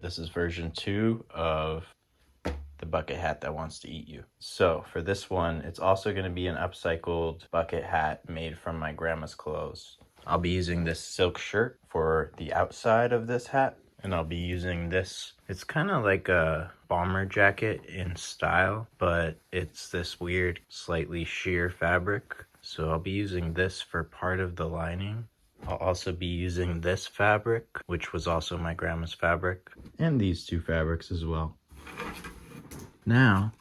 This is version 2 of the bucket hat that wants to eat you. So for this one, it's also going to be an upcycled bucket hat made from my grandma's clothes. I'll be using this silk shirt for the outside of this hat, and I'll be using this. It's kind of like a bomber jacket in style, but it's this weird, slightly sheer fabric. So I'll be using this for part of the lining. I'll also be using this fabric, which was also my grandma's fabric, and these two fabrics as well. Now,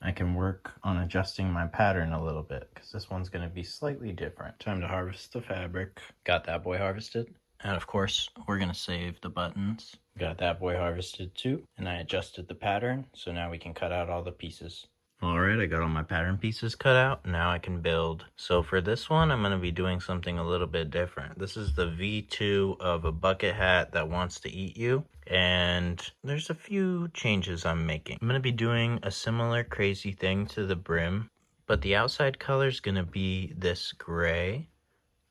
I can work on adjusting my pattern a little bit, because this one's going to be slightly different. Time to harvest the fabric. Got that boy harvested. And of course, we're going to save the buttons. Got that boy harvested too. And I adjusted the pattern, so now we can cut out all the pieces. Alright, I got all my pattern pieces cut out. Now I can build. So for this one, I'm going to be doing something a little bit different. This is the V2 of a bucket hat that wants to eat you. And there's a few changes I'm making. I'm going to be doing a similar crazy thing to the brim, but the outside color is going to be this gray.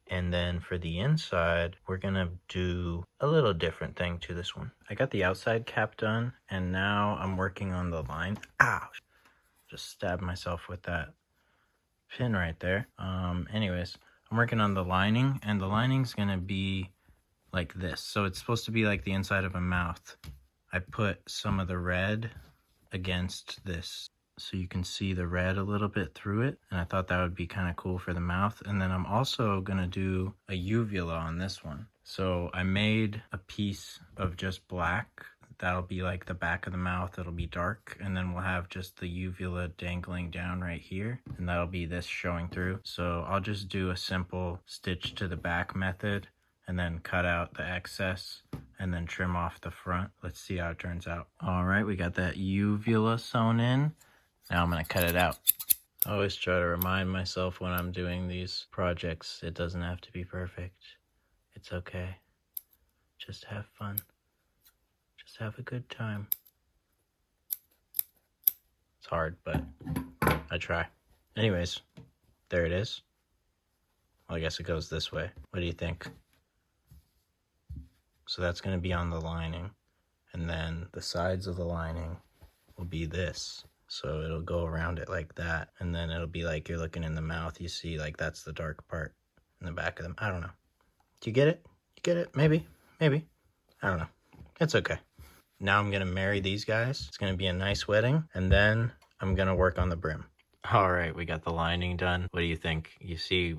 And then for the inside, we're going to do a little different thing to this one. I got the outside cap done, and now I'm working on the line. Ow! Just stabbed myself with that pin right there. Anyways, I'm working on the lining, and the lining's gonna be like this. So it's supposed to be like the inside of a mouth. I put some of the red against this, so you can see the red a little bit through it, and I thought that would be kind of cool for the mouth. And then I'm also gonna do a uvula on this one. So I made a piece of just black. That'll be like the back of the mouth. It'll be dark, and then we'll have just the uvula dangling down right here, and that'll be this showing through. So I'll just do a simple stitch to the back method, and then cut out the excess, and then trim off the front. Let's see how it turns out. All right, we got that uvula sewn in. Now I'm gonna cut it out. I always try to remind myself when I'm doing these projects, it doesn't have to be perfect. It's okay. Just have fun. Just have a good time. It's hard, but I try. Anyways, there it is. Well, I guess it goes this way. What do you think? So that's going to be on the lining, and then the sides of the lining will be this. So it'll go around it like that, and then it'll be like you're looking in the mouth. You see, like, that's the dark part in the back of them. I don't know. Do you get it? You get it? Maybe. Maybe. I don't know. It's okay. Now I'm gonna marry these guys. It's gonna be a nice wedding, and then I'm gonna work on the brim. All right, we got the lining done. What do you think? You see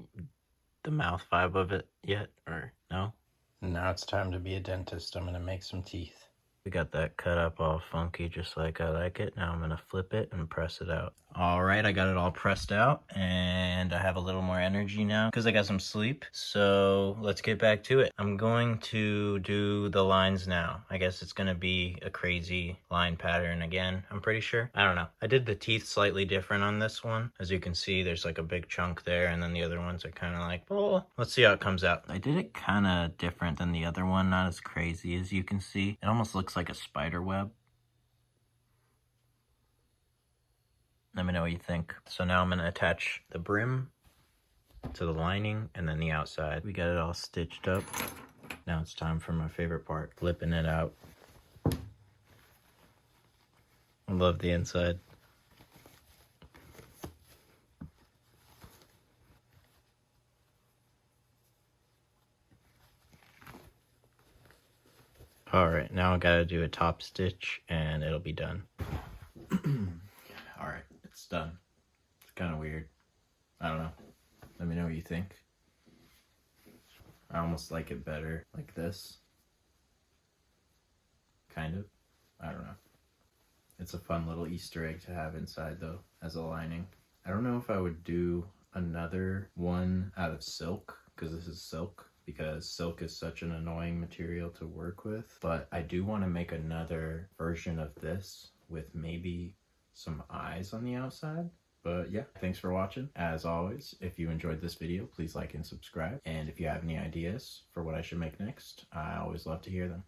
the mouth vibe of it yet, or no? Now it's time to be a dentist. I'm gonna make some teeth. We got that cut up all funky just like I like it. Now I'm gonna flip it and press it out. All right, I got it all pressed out, and I have a little more energy now because I got some sleep. So let's get back to it. I'm going to do the lines now. I guess it's gonna be a crazy line pattern again, I'm pretty sure. I don't know. I did the teeth slightly different on this one. As you can see, there's like a big chunk there, and then the other ones are kind of like, oh, let's see how it comes out. I did it kind of different than the other one, not as crazy as you can see. It almost looks like a spider web. Let me know what you think. So now I'm gonna attach the brim to the lining and then the outside. We got it all stitched up. Now it's time for my favorite part, flipping it out. I love the inside. All right, now I gotta do a top stitch and it'll be done. All right, it's done. It's kind of weird. I don't know. Let me know what you think. I almost like it better like this. Kind of. I don't know. It's a fun little Easter egg to have inside though, as a lining. I don't know if I would do another one out of silk, because this is silk, because silk is such an annoying material to work with. But I do want to make another version of this with maybe some eyes on the outside. But yeah, thanks for watching. As always, if you enjoyed this video, please like and subscribe. And if you have any ideas for what I should make next, I always love to hear them.